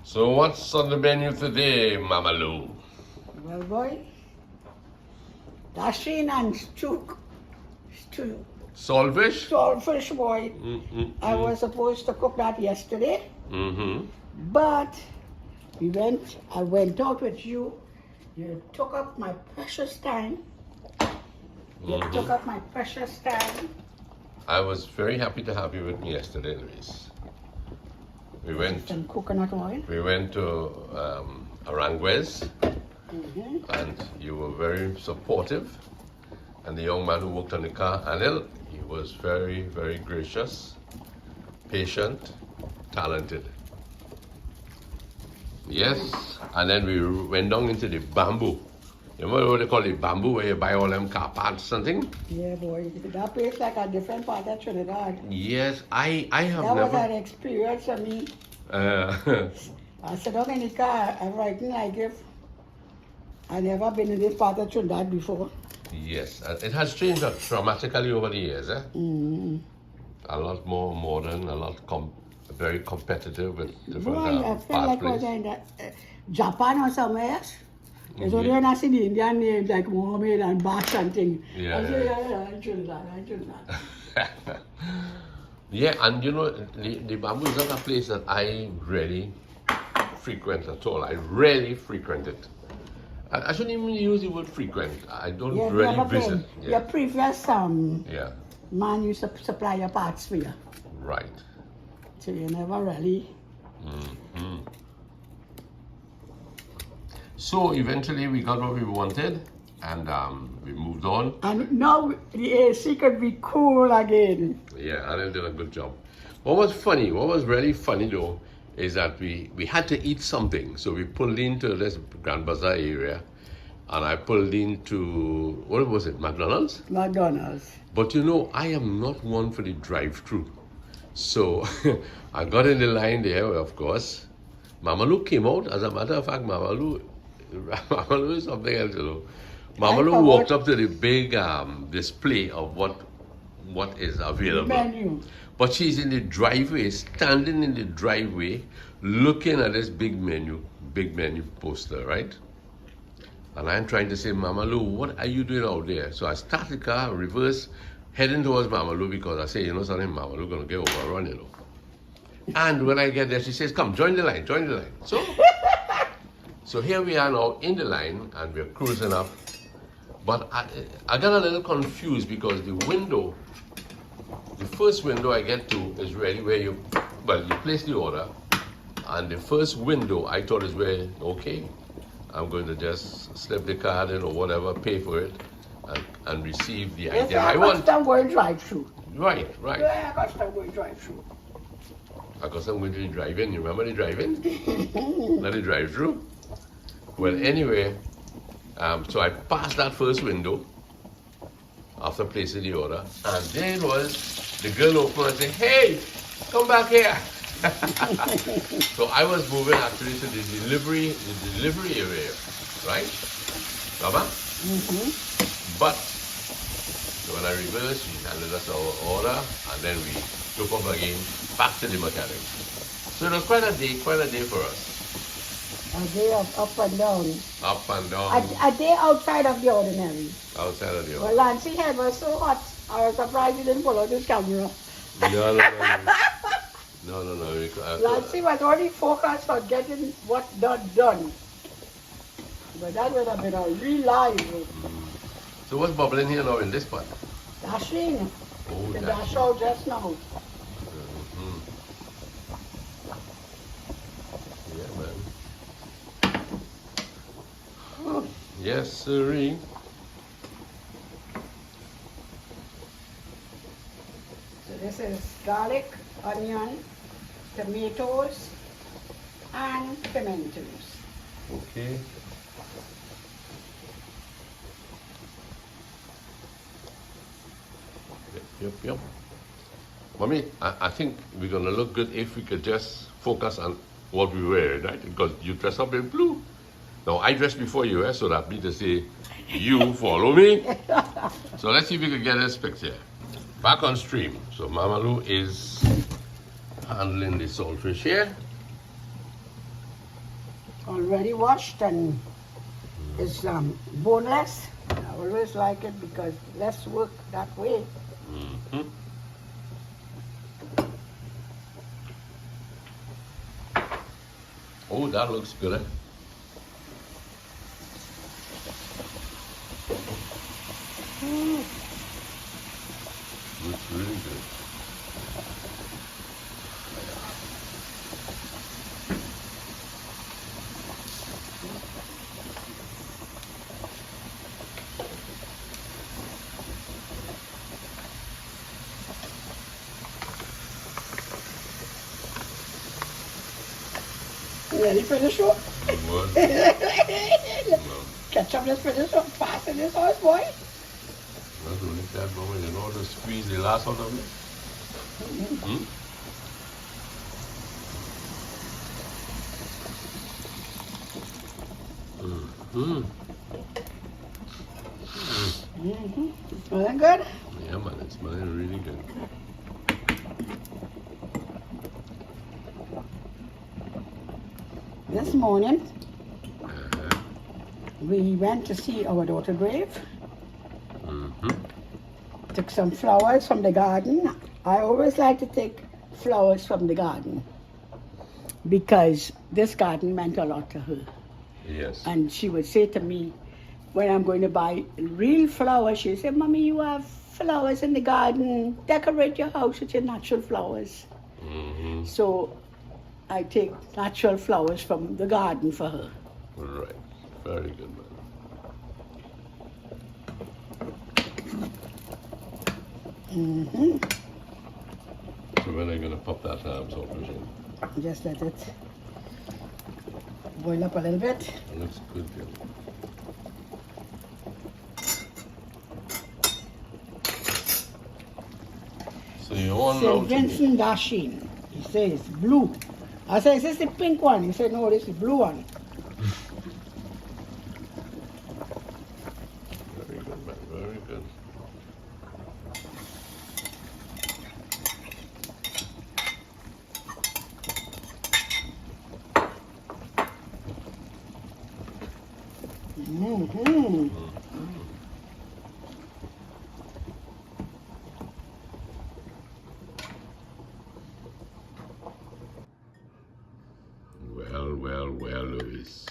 So what's on the menu today, Mama Lou? Well, boy, Dasheen and Saltfish? saltfish, boy. I Mm. was supposed to cook that yesterday, Mm-hmm. but I went out with you. You took up my precious time. You took up my precious time. I was very happy to have you with me yesterday, Luis. We went Some coconut oil. to Aranguez, and you were very supportive. And the young man who worked on the car, Anil, he was very, very gracious, patient, talented. Yes, and then we went down into the bamboo. You remember what they call it, bamboo, where you buy all them car parts, something? Yeah, boy. That place like a different part of Trinidad. Yes, I have That was never. an experience for me. Uh, I sit down in the car, I'm writing like if I never been in this part of Trinidad before. yes, and it has changed dramatically over the years. Eh? A lot more modern, a lot very competitive with different Boy, I felt part like I was plays. in Japan or somewhere else. It's only when I see the Indian names like Mohammed and Bash and things. Yeah, I say, yeah. I Trinidad. Yeah, and you know, the bamboo is not a place that I really frequent at all. I rarely frequent it. I shouldn't even use the word frequent. I don't Yeah, really never visit. been. Your previous Yeah, man used to supply your parts for you. right. So you never really. So eventually we got what we wanted, and we moved on. And now the AC could be cool again. Yeah, Anil did a good job. What was really funny though, is that we had to eat something. So we pulled into this Grand Bazaar area, and I pulled into, what was it, McDonald's? McDonald's. But you know, I am not one for the drive-through. So I got in the line there, of course. Mama Lou came out. As a matter of fact, Mama Lou is something else, you know. Mama Lou walked up to the big display of what is available. Menu. But she's in the driveway, standing in the driveway, looking at this big menu poster, right? And I'm trying to say, Mama Lou, what are you doing out there? So I start the car, reverse, heading towards Mama Lou because I say, you know something, Mama Lou gonna get overrun, you know. And when I get there, she says, come, join the line. So here we are now in the line, and we're cruising up. But I got a little confused because the first window I get to is really where you place the order. And the first window I thought is where, okay, I'm going to just slip the card in or whatever, pay for it, and receive the item I want. I'm going drive-through. Right. Yeah, I'm going drive-through. Because I'm going to the drive-in. You remember the drive-in? Not the drive-through. Well, anyway, so I passed that first window after placing the order, and then was the girl opened and said, "Hey, come back here." So I was moving actually to the delivery area, right, Mama? But so when I reversed, she handed us our order, and then we took off again back to the mechanic. So it was quite a day for us. A day of up and down. Up and down. A day outside of the ordinary. Outside of the Well, order. Lance's head was so hot, I was surprised he didn't pull out his camera. No. Lance was only focused on getting what done. But that would have been a real live. So what's bubbling here now in this pot? Dasheen. Oh, The Dasheen. dash out just now. Yeah, man. Yes, sirree. So this is garlic, onion, tomatoes, and pimentos. Okay. Yep. Mommy, I think we're gonna look good if we could just focus on what we wear, right? Because you dress up in blue. Now I dressed before you, so that means to say you follow me. So let's see if we can get this picture. Back on stream. So Mama Lou is handling the saltfish here. already washed and it's boneless. I always like it because less work that way. Mm-hmm. Oh, that looks good. Looks really good. Ready for the show? What? Ketchup, let's finish up fast in this house, boy. That's really that moment, you know, to squeeze the last out of it. Mm-hmm. Mm-hmm. Smelling good? Yeah, man, it's smelling really good. This morning, Uh-huh. we went to see our daughter grave. Mm-hmm. Took some flowers from the garden. I always like to take flowers from the garden because this garden meant a lot to her. Yes. And she would say to me, when I'm going to buy real flowers, she said, Mommy, you have flowers in the garden. Decorate your house with your natural flowers. Mm-hmm. So I take natural flowers from the garden for her. Right. Very good, man. Mm-hmm. So when are you going to pop that saltfish in? Just let it boil up a little bit. It looks good, Jim. So you want now St. Vincent Dasheen. He says blue. I said, is this the pink one? He said, no, this is the blue one. Very good, man. Very good. Mm-hmm. Well, Louis.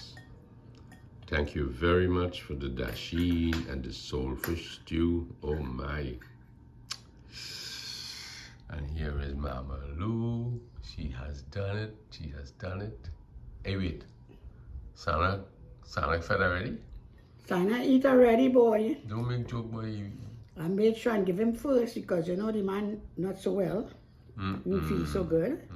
Thank you very much for the dasheen and the saltfish stew. Oh my. And here is Mama Lou. She has done it. She has done it. Hey, wait. Sana fed already? Sana eat already, boy. Don't make joke, boy. I made sure and give him first because, you know, the man not so well. He didn't feel so good.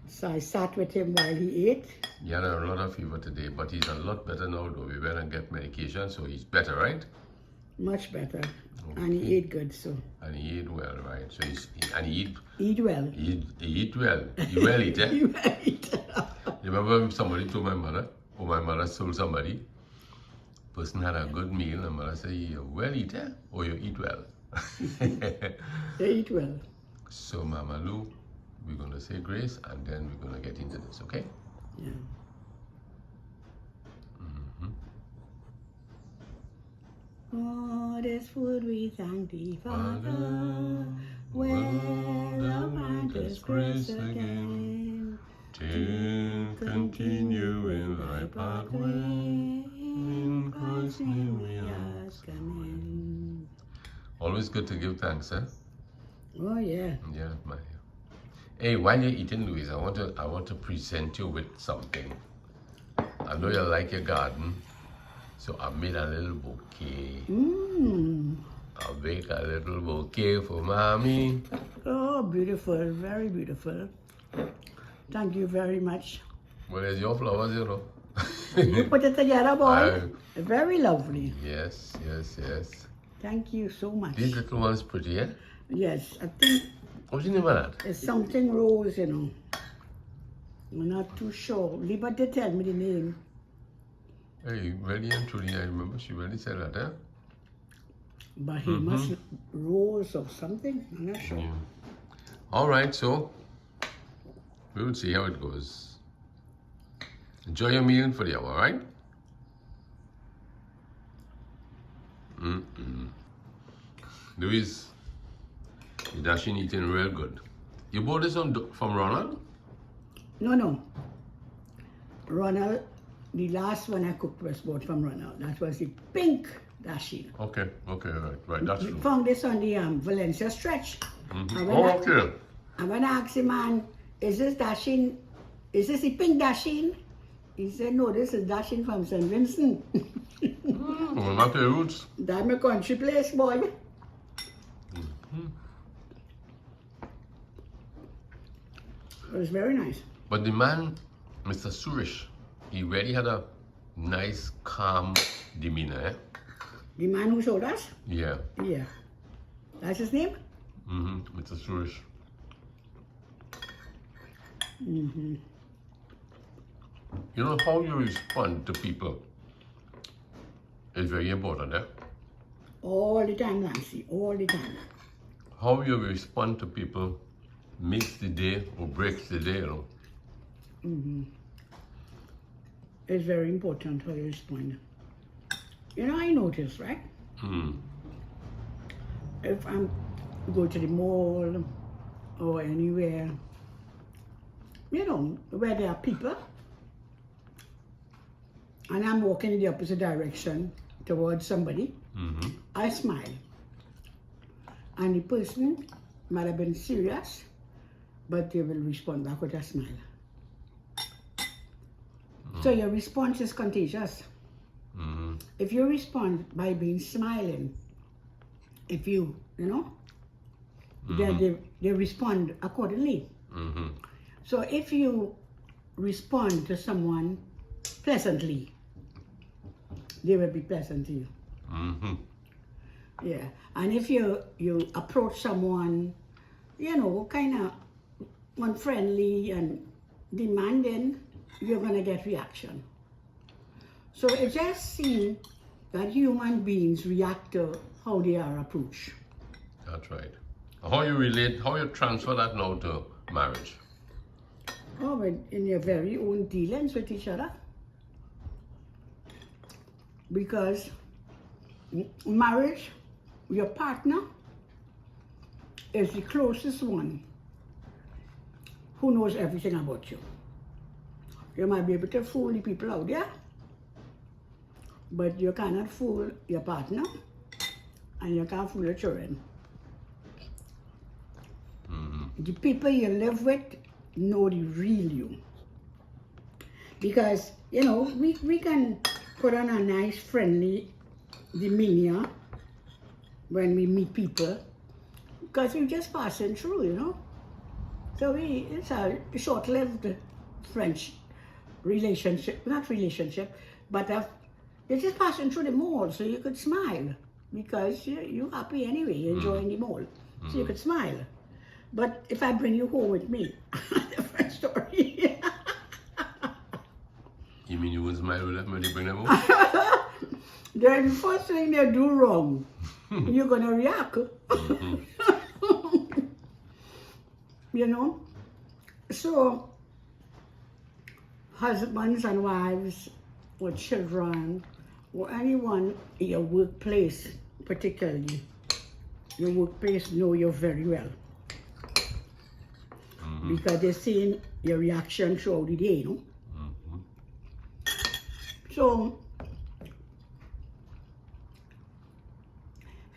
So I sat with him while he ate. He had a lot of fever today, but he's a lot better now though. We went and get medication, so he's better, right? Much better. And he ate good, so. And he ate well, right? So he Eat well. eat well. He well eat, eh? You eat. You remember somebody told my mother, or my mother told somebody, person had a good meal, and mother said, you well eat, eh? Or you eat well. They eat well. So Mama Lou, we're going to say grace, and then we're going to get into this, okay? Yeah. Oh, this food we thank thee, Father, where thou grantest grace again, Till continue in thy pathway, in Christ's name we ask. Amen. Always good to give thanks, eh? Oh, yeah. Yeah, my. Hey, while you're eating, Louise, I want to present you with something. I know you like your garden, so I made a little bouquet. I'll make a little bouquet for Mommy. Oh, beautiful. Very beautiful. Thank you very much. Well, it's your flowers, you know. You put it together, boy. Very lovely. Yes. Thank you so much. This little one's pretty, eh? Yes, I think What's the name of that? it's something rose, you know. I'm not too sure. Liba did tell me the name. Hey, really and truly, I remember she really said that, eh? But he must rose or something. I'm not sure. Yeah. All right, so we will see how it goes. Enjoy your meal for the hour, right? Louise, the Dasheen eating real good. You bought this from Ronald? No. Ronald, the last one I cooked was bought from Ronald. That was the pink Dasheen. Okay, right, that's We true. found this on the Valencia stretch. Okay. And when I asked the man, is this Dasheen, is this the pink Dasheen? He said, no, this is Dasheen from St. Vincent. Well, not your roots. That's my country place, boy. It was very nice. But the man, Mr. Suresh, he really had a nice, calm demeanor, eh? The man who showed us? Yeah. Yeah. That's his name? Mr. Suresh. You know how you respond to people is very important, eh? All the time, Nancy. All the time. How you respond to people makes the day or breaks the day, you know? It's very important how you respond. You know, I notice, right? If I'm go to the mall or anywhere, you know, where there are people, and I'm walking in the opposite direction towards somebody, I smile. And the person might have been serious, but they will respond back with a smile. So your response is contagious. If you respond by being smiling, if you know, then they respond accordingly. So if you respond to someone pleasantly, they will be pleasant to you. Yeah, and if you approach someone, you know, kind of unfriendly and demanding, you're gonna get reaction. So it just seems that human beings react to how they are approached. That's right. How you relate, how you transfer that now to marriage? Oh, but in your very own dealings with each other. Because marriage, your partner is the closest one who knows everything about you. You might be able to fool the people out there, but you cannot fool your partner and you can't fool your children. The people you live with know the real you. Because, you know, we can put on a nice, friendly demeanor when we meet people because we're just passing through, you know. So it's a short-lived French relationship, not relationship, but you're just passing through the mall, so you could smile because you're happy anyway, you're enjoying the mall, so you could smile. But if I bring you home with me, different story. You mean you wouldn't smile with them when you bring them home? Then the first thing they do wrong, you're gonna react. You know? So, husbands and wives, or children, or anyone in your workplace, particularly, your workplace know you very well. Because they're seeing your reaction throughout the day, you know? So,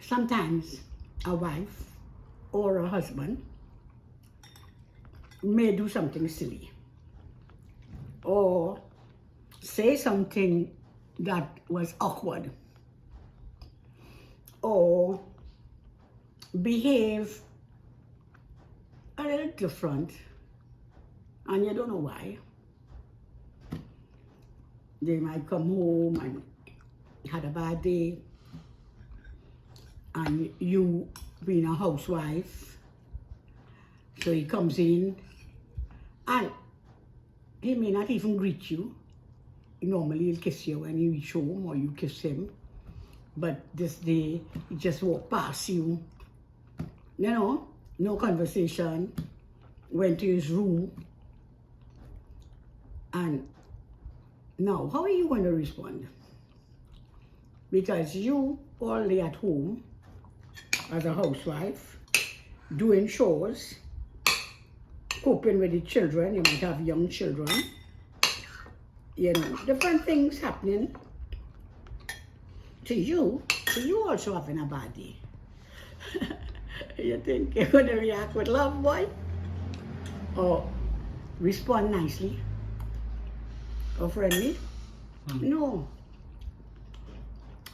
sometimes a wife or a husband may do something silly or say something that was awkward or behave a little different and you don't know why. They might come home and had a bad day and you being a housewife, so he comes in and he may not even greet you. Normally he'll kiss you when you reach home or you kiss him, but this day he just walked past you, you know, no conversation, went to his room and Now, how are you going to respond? Because you all day at home as a housewife, doing chores, coping with the children, you might have young children, you know, different things happening to you, so you also having a bad day. You think you're going to react with love, boy? Or respond nicely? Or friendly? No.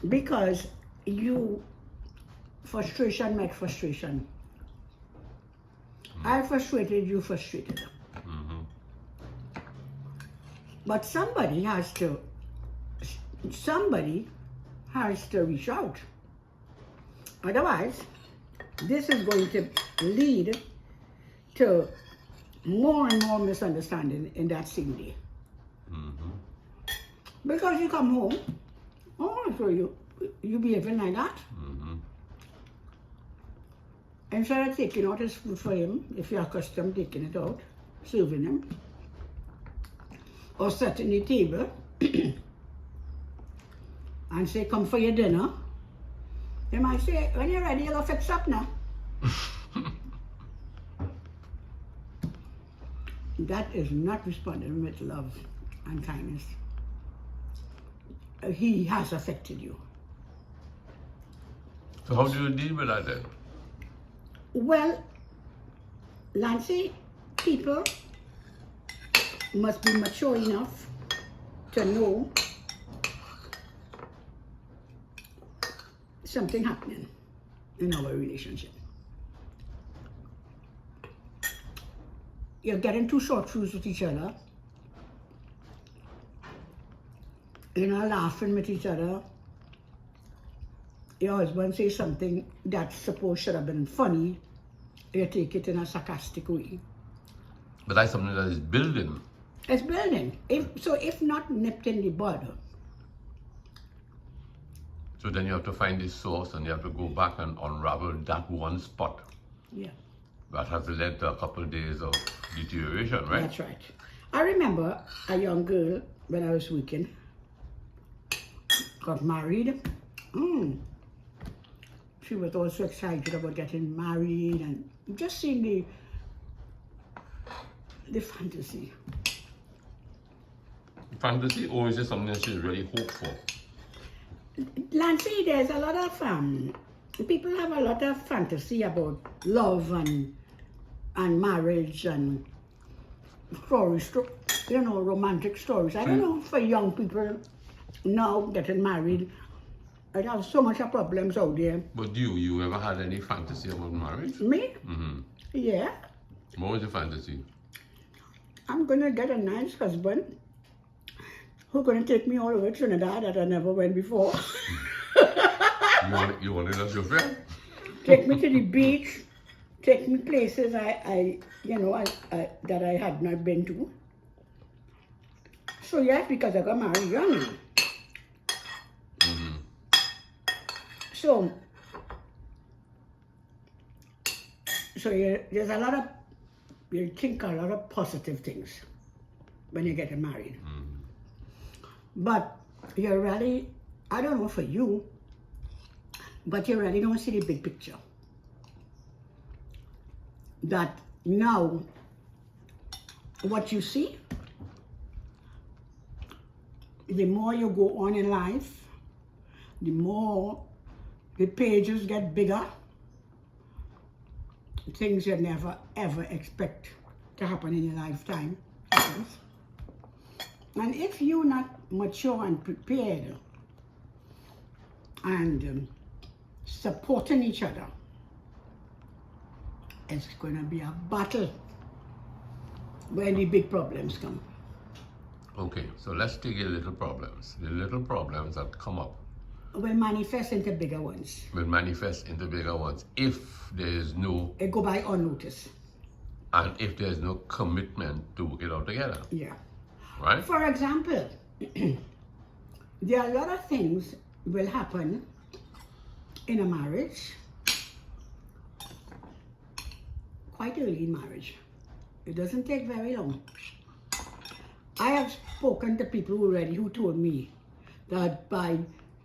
Because frustration met frustration. I frustrated, you frustrated. But somebody has to reach out. Otherwise, this is going to lead to more and more misunderstanding in that same day. Because you come home, oh, so you behaving like that. Instead of taking out his food for him, if you're accustomed to taking it out, serving him, or setting the table and say, come for your dinner, they might say, when you're ready, you'll fix up now. That is not responding with love and kindness. He has affected you. So how do you deal with that then? Well, Lancy, people must be mature enough to know something happening in our relationship. You're getting too short fused with each other. You're not laughing with each other. Your husband says something that supposed should have been funny. You take it in a sarcastic way. But that's something that is building. It's building. If not nipped in the bud. So then you have to find the source and you have to go back and unravel that one spot. Yeah. That has led to a couple of days of deterioration, right? That's right. I remember a young girl when I was working, got married. She was also excited about getting married and just seeing the fantasy. Fantasy, or is it something that she really hoped for? Lancy, there's a lot of people have a lot of fantasy about love and marriage and stories, you know, romantic stories. I don't know, for young people now getting married, I have so much of problems out there. But you ever had any fantasy about marriage? Me? Yeah. What was your fantasy? I'm gonna get a nice husband who's gonna take me all over Trinidad that I never went before. You wanted as your friend? Take me to the beach, take me places that I had not been to. So yes, because I got married young. So there's a lot of, you think a lot of positive things when you're getting married. But you're really, I don't know for you, but you really don't see the big picture. That now, what you see, the more you go on in life, the more the pages get bigger. Things you never ever expect to happen in your lifetime happens. And if you're not mature and prepared and supporting each other, it's going to be a battle when the big problems come. Okay, so let's take the little problems. The little problems that come up Will manifest into bigger ones. will manifest into bigger ones if there is no, It go by unnoticed. and if there's no commitment to work it out together, Yeah. right? For example, there are a lot of things will happen in a marriage quite early in marriage. It doesn't take very long. I have spoken to people already who told me that by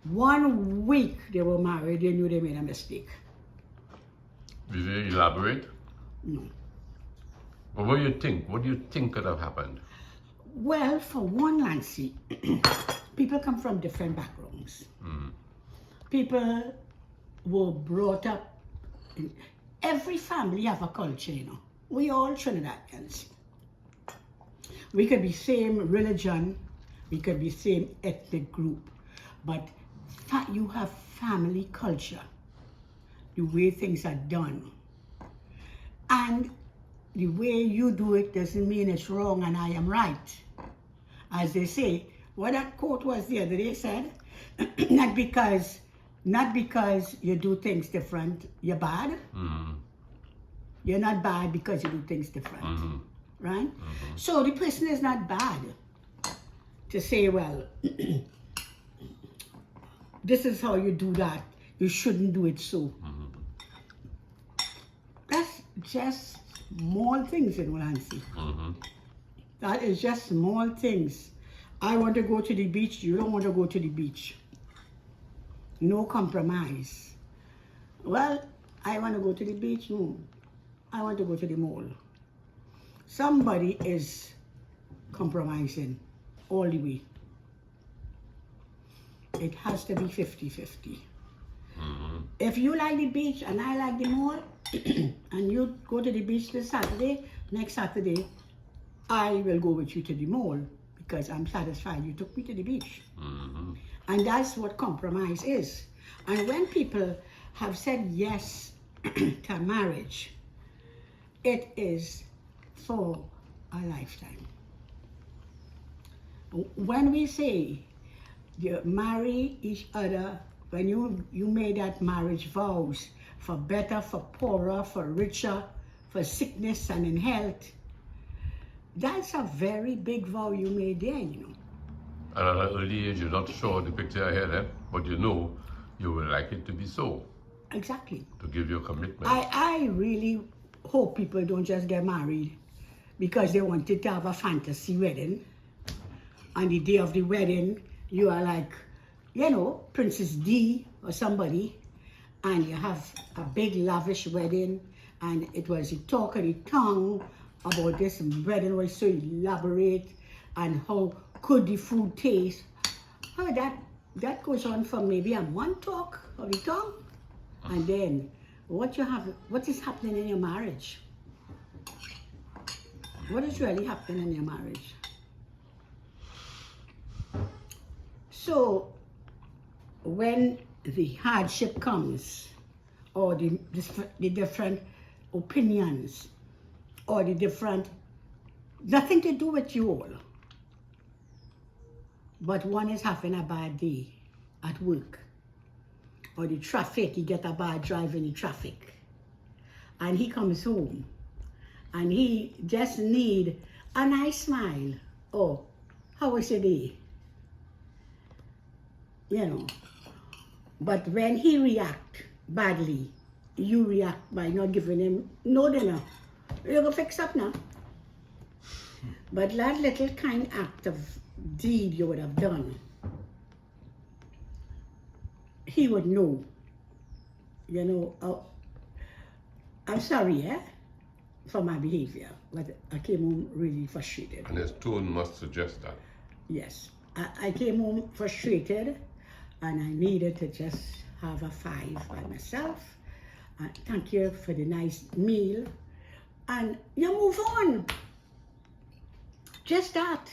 1 week they were married, they knew they made a mistake. Did they elaborate? No. But what do you think? What do you think could have happened? Well, for one, Nancy, people come from different backgrounds. People were brought up in, every family have a culture, you know. We all Trinidadians. We could be same religion, we could be same ethnic group, but you have family culture, the way things are done. And the way you do it doesn't mean it's wrong and I am right. As they say, what that quote was the other day said, not because you do things different, you're bad. You're not bad because you do things different, right? So the person is not bad to say, well, this is how you do that. You shouldn't do it so. That's just small things in Nancy. That is just small things. I want to go to the beach, you don't want to go to the beach. No compromise. Well, I want to go to the beach, no. I want to go to the mall. Somebody is compromising all the way. It has to be 50-50. If you like the beach and I like the mall, and you go to the beach this Saturday, next Saturday, I will go with you to the mall because I'm satisfied you took me to the beach. And that's what compromise is. And when people have said yes to marriage, it is for a lifetime. When we say you marry each other, when you made that marriage vows for better, for poorer, for richer, for sickness and in health, that's a very big vow you made there, you know. And at an early age, you're not sure of the picture ahead, but you know you would like it to be so. Exactly. To give your commitment. I really hope people don't just get married because they wanted to have a fantasy wedding. On the day of the wedding, you are like, you know, Princess D or somebody, and you have a big lavish wedding, and it was the talk of the tongue about this wedding was so elaborate, and how could the food taste. Oh, that goes on for maybe a one talk of the tongue, and then what is happening in your marriage? What is really happening in your marriage? So when the hardship comes, or the different opinions, or the different, nothing to do with you all, but one is having a bad day at work, or the traffic, he get a bad drive in the traffic, and he comes home, and he just need a nice smile. Oh, how was your day? You know, but when he react badly, you react by not giving him no dinner. You're gonna fix up now. But that little kind act of deed you would have done, he would know, you know, I'm sorry, for my behavior, but I came home really frustrated. And his tone must suggest that. Yes, I came home frustrated, and I needed to just have a 5 by myself. Thank you for the nice meal. And you move on. Just that.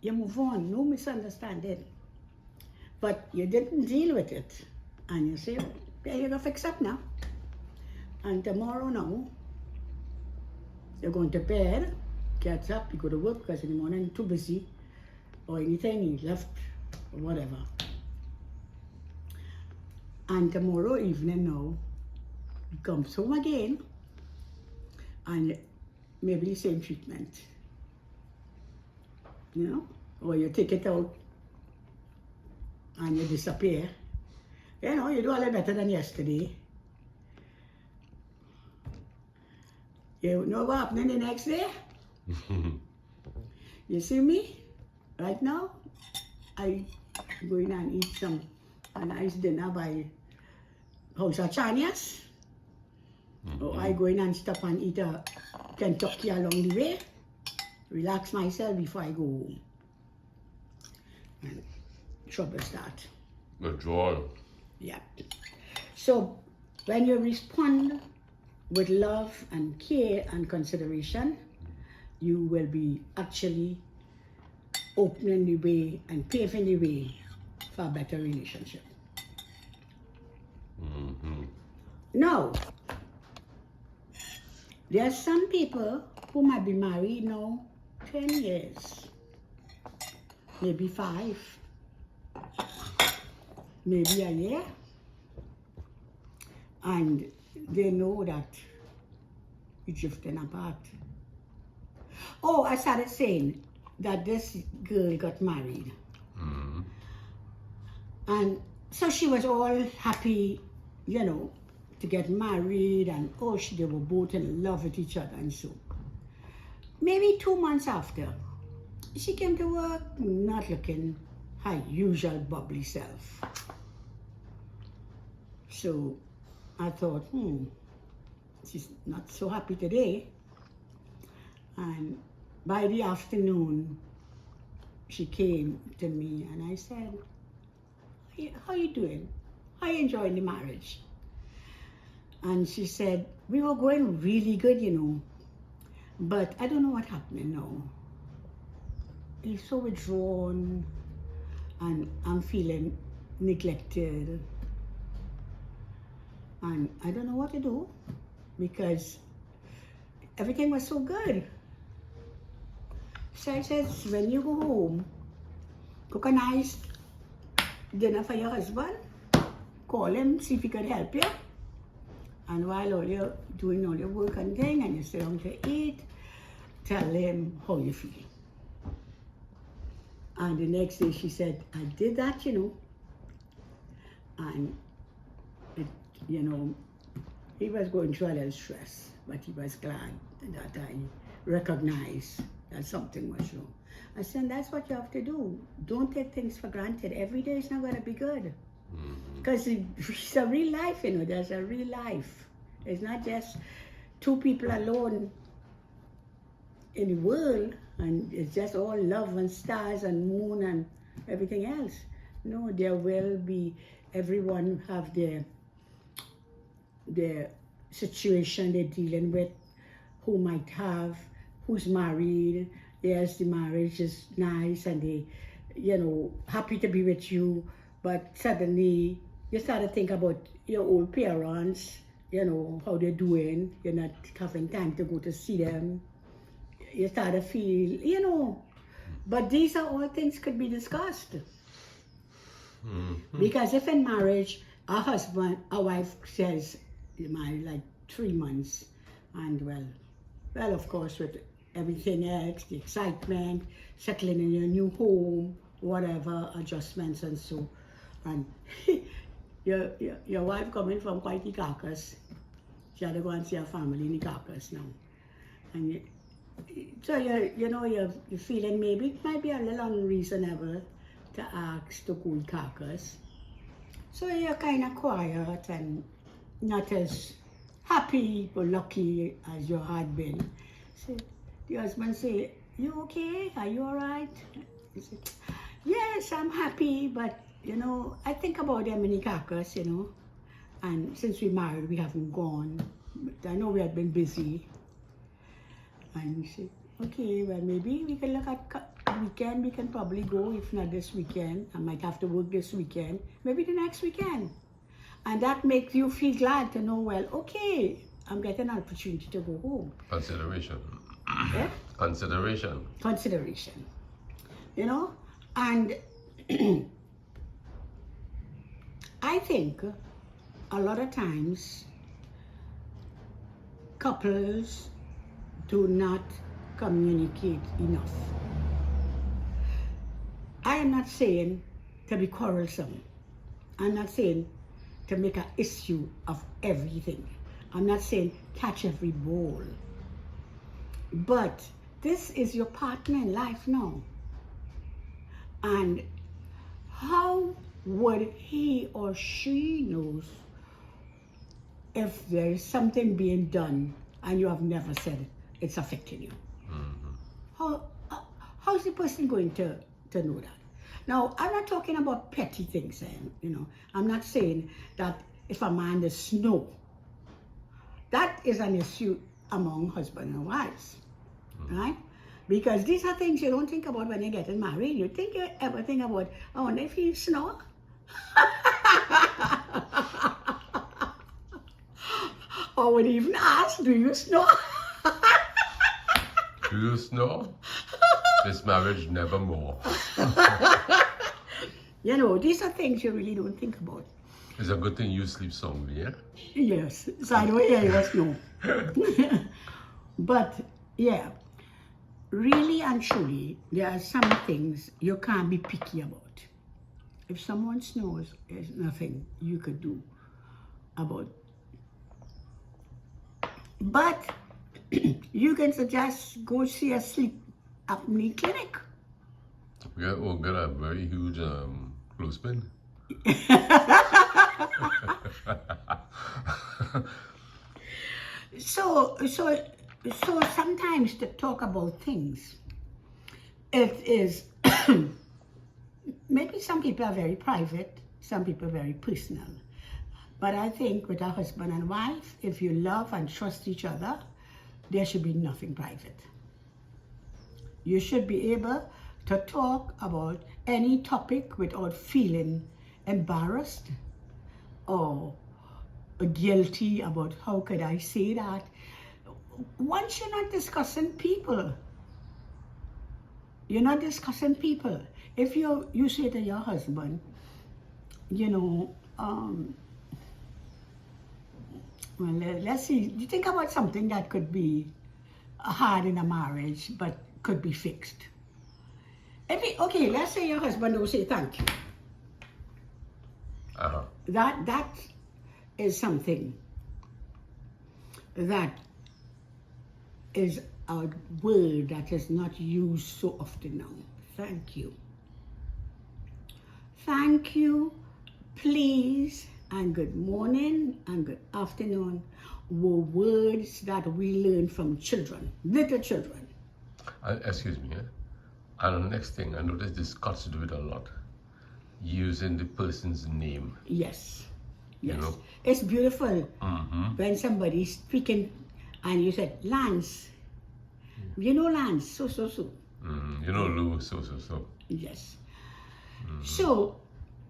You move on. No misunderstanding. But you didn't deal with it. And you say, yeah, you're going to fix up now. And tomorrow now, you're going to bed, get up, you go to work because in the morning you're too busy, or anything, you left, or whatever. And tomorrow evening now, he comes home again, and maybe the same treatment, you know, or you take it out, and you disappear. You know, you do a lot better than yesterday. You know what happened the next day? You see me? right now, I going and eat a nice dinner by House of Chanias. Or I go in and stop and eat a Kentucky along the way. Relax myself before I go home. And trouble start. Withdrawal. Yeah. So when you respond with love and care and consideration, you will be actually opening the way and paving the way for a better relationship. Now, there are some people who might be married now 10 years, maybe 5, maybe a year, and they know that you're drifting apart. Oh, I started saying that this girl got married. And so she was all happy, you know, to get married, and oh, they were both in love with each other and so. Maybe 2 months after, she came to work not looking her usual bubbly self. So I thought, she's not so happy today. And by the afternoon, she came to me and I said, how you doing? How you enjoying the marriage? And she said, we were going really good, you know, but I don't know what happened now. He's so withdrawn and I'm feeling neglected. And I don't know what to do because everything was so good. So I said, when you go home, cook a nice dinner for your husband, call him, see if he can help you. And while all you're doing all your work and thing, and you sit down to eat, tell him how you feel. And the next day she said, I did that, you know. And, you know, he was going through a little stress, but he was glad that I recognized that something was wrong. I said, that's what you have to do. Don't take things for granted. Every day is not going to be good. Because it's a real life, you know, there's a real life. It's not just 2 people alone in the world, and it's just all love and stars and moon and everything else. No, there will be, everyone have their situation they're dealing with, who might have, who's married. Yes, the marriage is nice and they, you know, happy to be with you, but suddenly you start to think about your old parents, you know, how they're doing. You're not having time to go to see them. You start to feel, you know, but these are all things could be discussed. Because if in marriage, a wife says, you married like 3 months, and well, of course, with everything else, the excitement, settling in your new home, whatever, adjustments and so, and your wife coming from quite the carcass, she had to go and see her family in the carcass now, and so you're feeling maybe it might be a little unreasonable to ask to go in carcass, so you're kind of quiet and not as happy or lucky as you had been. So the husband say, you okay? Are you all right? He said, yes, I'm happy, but you know, I think about them in the carcass, you know, and since we married, we haven't gone. But I know we had been busy. And he said, okay, well, maybe we can look at weekend. We can probably go, if not this weekend. I might have to work this weekend. Maybe the next weekend. And that makes you feel glad to know, well, okay, I'm getting an opportunity to go home. Consideration. Yeah? Consideration. Consideration. You know? And I think a lot of times couples do not communicate enough. I am not saying to be quarrelsome. I'm not saying to make an issue of everything. I'm not saying catch every ball. But this is your partner in life now. And how would he or she knows if there is something being done and you have never said it, it's affecting you? How, how's the person going to know that? Now, I'm not talking about petty things, I'm not saying that if a man does snow, that is an issue among husband and wives, right? Because these are things you don't think about when you're getting married. You ever think about, I wonder if he snore? Or would even ask, do you snore? Do you snore? This marriage nevermore. These are things you really don't think about. It's a good thing you sleep soundly, yeah? Yes, so I don't hear you snore. But, yeah, really and truly, there are some things you can't be picky about. If someone snores, there's nothing you could do about it. But you can suggest go see a sleep apnea clinic. Yeah, we'll get a very huge clothespin. So sometimes to talk about things, it is maybe some people are very private, some people are very personal. But I think with a husband and wife, if you love and trust each other, there should be nothing private. You should be able to talk about any topic without feeling embarrassed or guilty about how could I say that. Once you're not discussing people, you're not discussing people. If you say to your husband, well, let's see, you think about something that could be hard in a marriage but could be fixed. Okay, let's say your husband will say thank you. That is something that is a word that is not used so often now. Thank you. Thank you, please, and good morning and good afternoon were words that we learn from children, little children. Excuse me, and the next thing, I noticed the Scots do it a lot, using the person's name. Yes. It's beautiful when somebody's speaking and you said, Lance, Lance, so. Lou, so. Yes. So,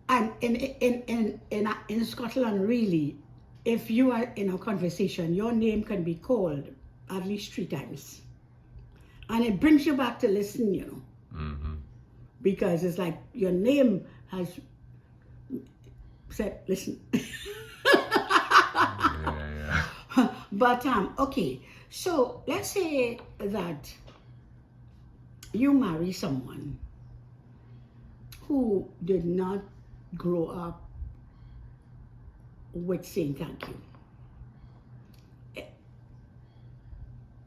and in Scotland, really, if you are in a conversation, your name can be called at least 3 times. And it brings you back to listen, because it's like your name has said, listen. Yeah. But, okay, so let's say that you marry someone who did not grow up with saying thank you.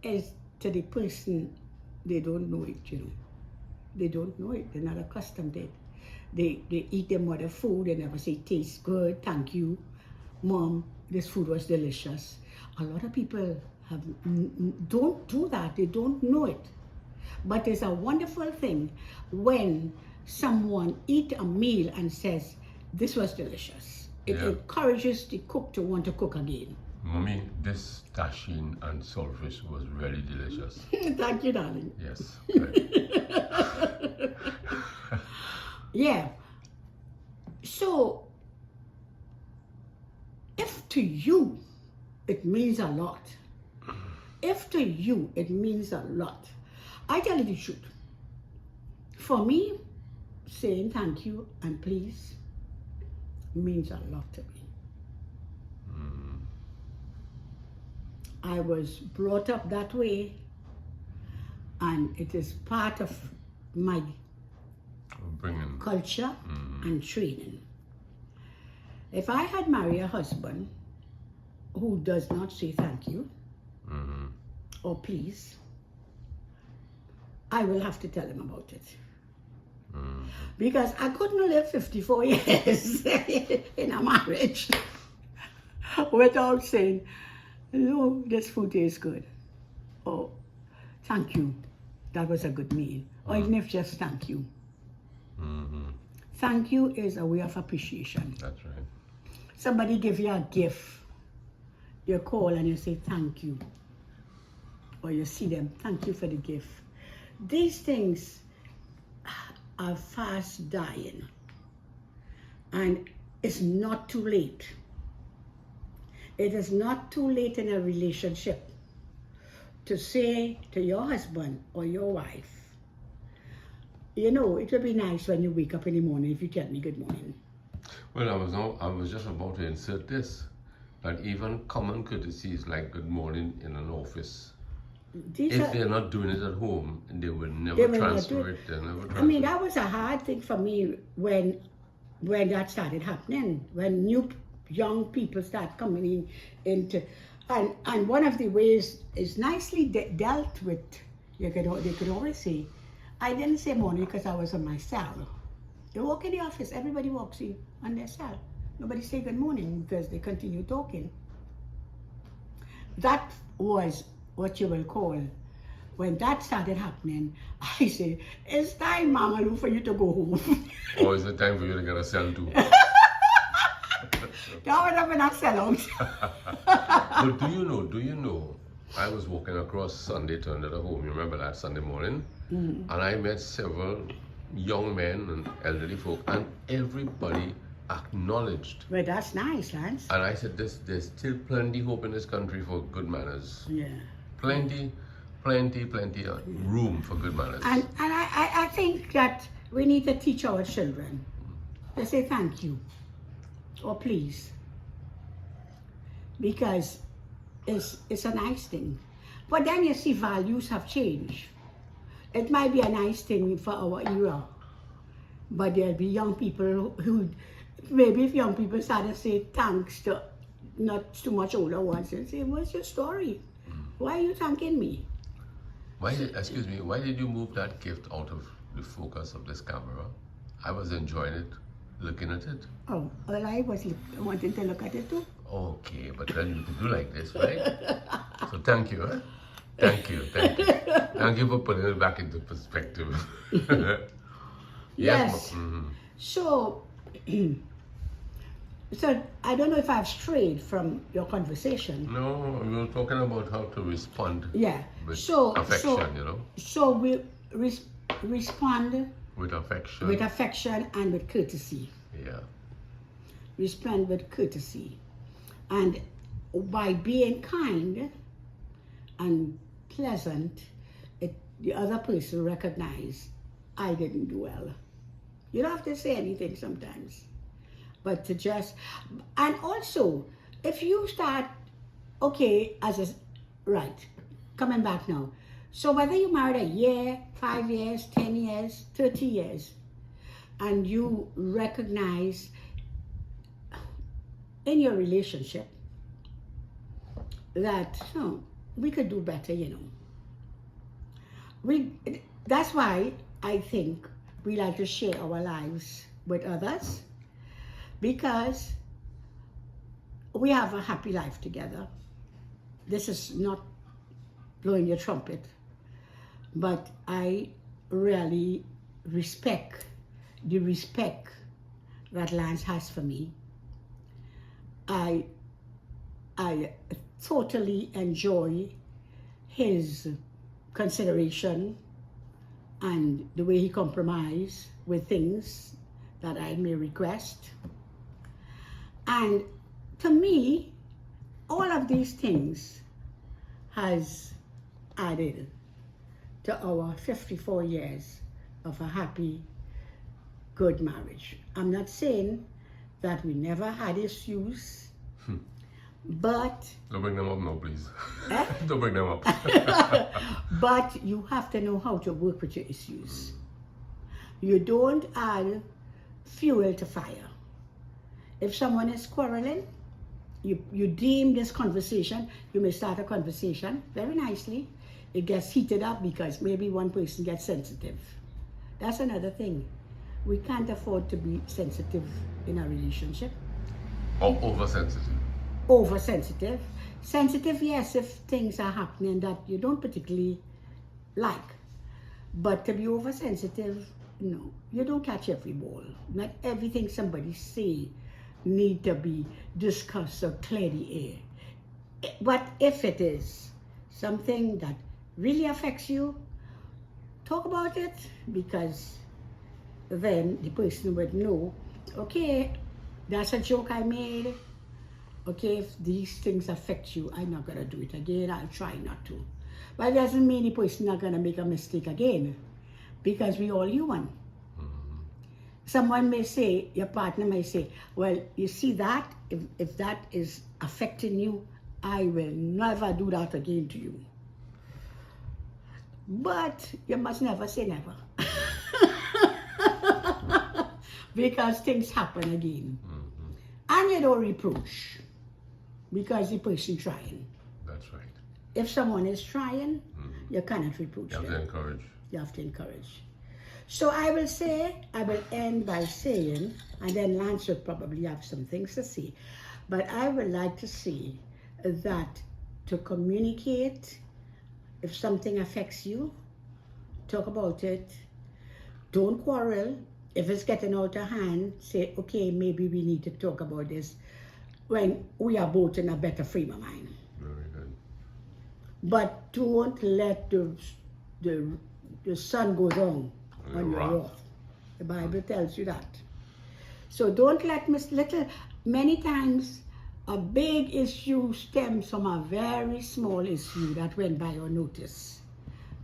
As to the person, they don't know it, They don't know it. They're not accustomed to it. They eat their mother food. They never say, tastes good, thank you. Mom, this food was delicious. A lot of people don't do that. They don't know it. But it's a wonderful thing when someone eat a meal and says, this was delicious. It encourages the cook to want to cook again. Mommy, this Dasheen and saltfish was really delicious. Thank you, darling. Yes. Right. Yeah. So, if to you it means a lot, if to you it means a lot, I tell you the truth. For me, saying thank you and please means a lot to me. I was brought up that way, and it is part of my culture and training. If I had married a husband who does not say thank you or please, I will have to tell him about it. Because I couldn't live 54 years in a marriage without saying, no, this food tastes good. Oh, thank you. That was a good meal. Or even if just thank you. Thank you is a way of appreciation. That's right. Somebody give you a gift. You call and you say thank you. Or you see them, thank you for the gift. These things are fast dying. And it's not too late. It is not too late in a relationship to say to your husband or your wife, you know, it would be nice when you wake up in the morning if you tell me good morning. Well, I was just about to insert this, that even common courtesies like good morning in an office, if they're not doing it at home, they will never transfer it. They'll never transfer I mean, that was a hard thing for me when that started happening, when young people start coming into, and one of the ways is nicely dealt with. They could always say, I didn't say morning because I was on my cell. You walk in the office, everybody walks in on their cell. Nobody say good morning because they continue talking. That was what you will call, when that started happening, I say, it's time, Mama Lou, for you to go home. Or is it time for you to get a cell too? That would have been a sellout. But do you know, I was walking across Sunday to another home, you remember that Sunday morning? And I met several young men and elderly folk, and everybody acknowledged. Well, that's nice, Lance. And I said, there's still plenty hope in this country for good manners. Yeah. Plenty of room for good manners. And I think that we need to teach our children to say thank you or please, because it's a nice thing. But then you see, values have changed. It might be a nice thing for our era, but there'll be young people who, maybe if young people start to say thanks to not too much older ones, and say, what's your story? Why are you thanking me? Why did you move that gift out of the focus of this camera? I was enjoying it, looking at it. Oh, well, I was wanting to look at it too. Okay, but then you could do like this, right? So thank you, huh? Thank you. Thank you for putting it back into perspective. Yes. So, so I don't know if I've strayed from your conversation. No, we were talking about how to respond. Yeah. With so affection, you know. So we respond with affection. With affection and with courtesy. Yeah. Respond with courtesy, and by being kind and pleasant, the other person recognize I didn't do well. You don't have to say anything sometimes, but to just, and also if you start, okay, right, coming back now. So whether you married a year, 5 years, 10 years, 30 years, and you recognize in your relationship that we could do better, you know. That's why I think we like to share our lives with others, because we have a happy life together. This is not blowing your trumpet, but I really respect the respect that Lance has for me. I totally enjoy his consideration and the way he compromises with things that I may request. And to me, all of these things has added to our 54 years of a happy, good marriage. I'm not saying that we never had issues, but... Don't bring them up now, please. Don't bring them up. But you have to know how to work with your issues. You don't add fuel to fire. If someone is quarreling, you deem this conversation, you may start a conversation very nicely. It gets heated up because maybe one person gets sensitive. That's another thing. we can't afford to be sensitive in a relationship. Or oversensitive. Oversensitive. Sensitive, yes, if things are happening that you don't particularly like. But to be oversensitive, no. You don't catch every ball. Not everything somebody say need to be discussed or clear the air. But if it is something that really affects you, talk about it, because then the person would know, okay, that's a joke I made. Okay, if these things affect you, I'm not going to do it again. I'll try not to. But it doesn't mean the person not going to make a mistake again, because we all human. Someone may say, your partner may say, well, you see that, if that is affecting you, I will never do that again to you. But you must never say never. Because things happen again. And you don't reproach, because the person trying. That's right. If someone is trying, you cannot reproach You have them. to encourage. You have to encourage. So I will end by saying, and then Lance will probably have some things to say, but I would like to say that to communicate, if something affects you, talk about it. Don't quarrel. If it's getting out of hand, say, okay, maybe we need to talk about this when we are both in a better frame of mind. Very good. But don't let the sun go down on your wrath. The Bible tells you that. So don't let many times a big issue stems from a very small issue that went by unnoticed.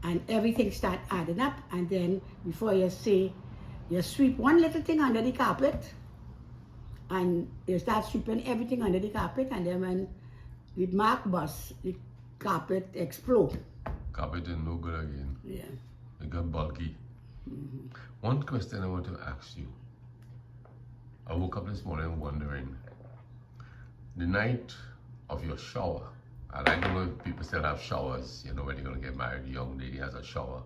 And everything start adding up, and then before you say, you sweep one little thing under the carpet, and you start sweeping everything under the carpet, and then when the mark bust, the carpet explode. Carpet is no good again. Yeah. It got bulky. One question I want to ask you. I woke up this morning wondering, the night of your shower, and I don't know if people still have showers, you know, when you're going to get married, a young lady has a shower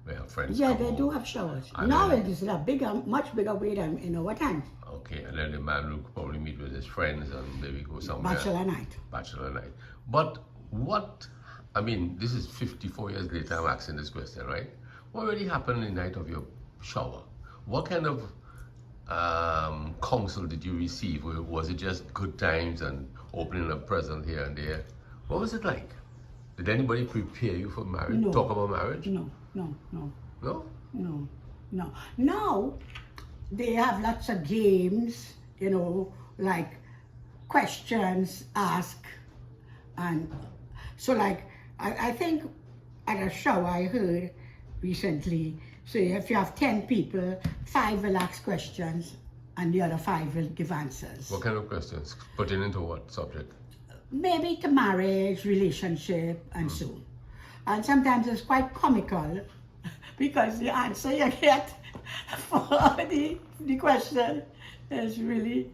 where her friends Yeah, come they do over. have showers. And Now then- it is a bigger, much bigger way than in our time. Okay, and then the man will probably meet with his friends and maybe go somewhere. Bachelor night. Bachelor night. But what, I mean, this is 54 years later I'm asking this question, right? What really happened the night of your shower? What kind of counsel did you receive? Was it just good times and opening a present here and there? What was it like? Did anybody prepare you for marriage? No. Talk about marriage? No, no, no, No? no, no. Now, they have lots of games, you know, like questions asked. And so like, I think at a show I heard recently, so if you have 10 people, 5 will ask questions and the other 5 will give answers. What kind of questions? Pertaining to what subject? Maybe to marriage, relationship, and so on. And sometimes it's quite comical because the answer you get for the question is really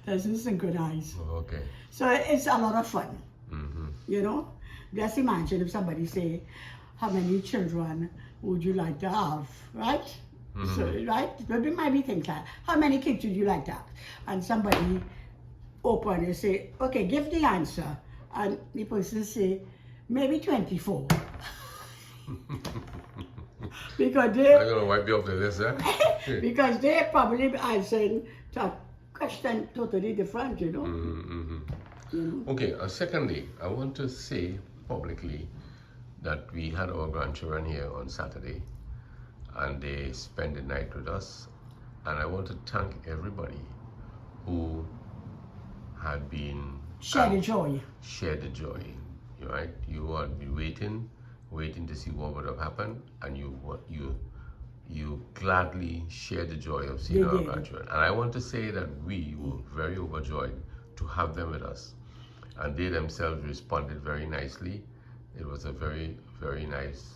doesn't synchronize. Oh, okay. So it's a lot of fun, Mm-hmm. you know? Just imagine if somebody say, how many children would you like to have, right? So, right? But it might be things like, how many kids would you like to have? And somebody open and say, okay, give the answer. And the person say, maybe 24. Because I'm gonna wipe you off the list, eh? because they probably answering to a question totally different, you know? Mm-hmm. You know? Okay, secondly, I want to say publicly that we had our grandchildren here on Saturday and they spent the night with us. And I want to thank everybody who had been Share the joy. share the joy. Right? You had been waiting to see what would have happened, and you gladly shared the joy of seeing They our did. grandchildren. And I want to say that we were very overjoyed to have them with us, and they themselves responded very nicely. It was a very, very nice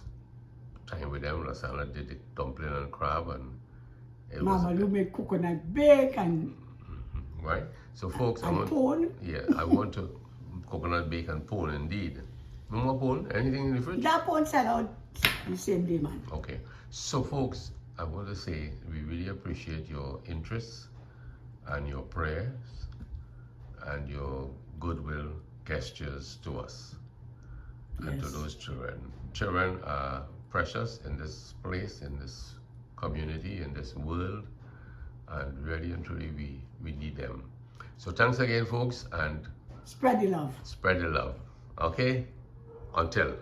time with them. Lasana did the dumpling and crab, and it Mama was Lou make coconut bake and right. So, folks, pone. I want to coconut bake and pone indeed. No more pone? Anything in the fridge? That pone sell out the same day, man. Okay. So, folks, I want to say we really appreciate your interest and your prayers and your goodwill gestures to us and to Yes. those children. Children are precious in this place, in this community, in this world, and really and truly we need them. So thanks again, folks, and Spread the love. spread the love. Okay? Until.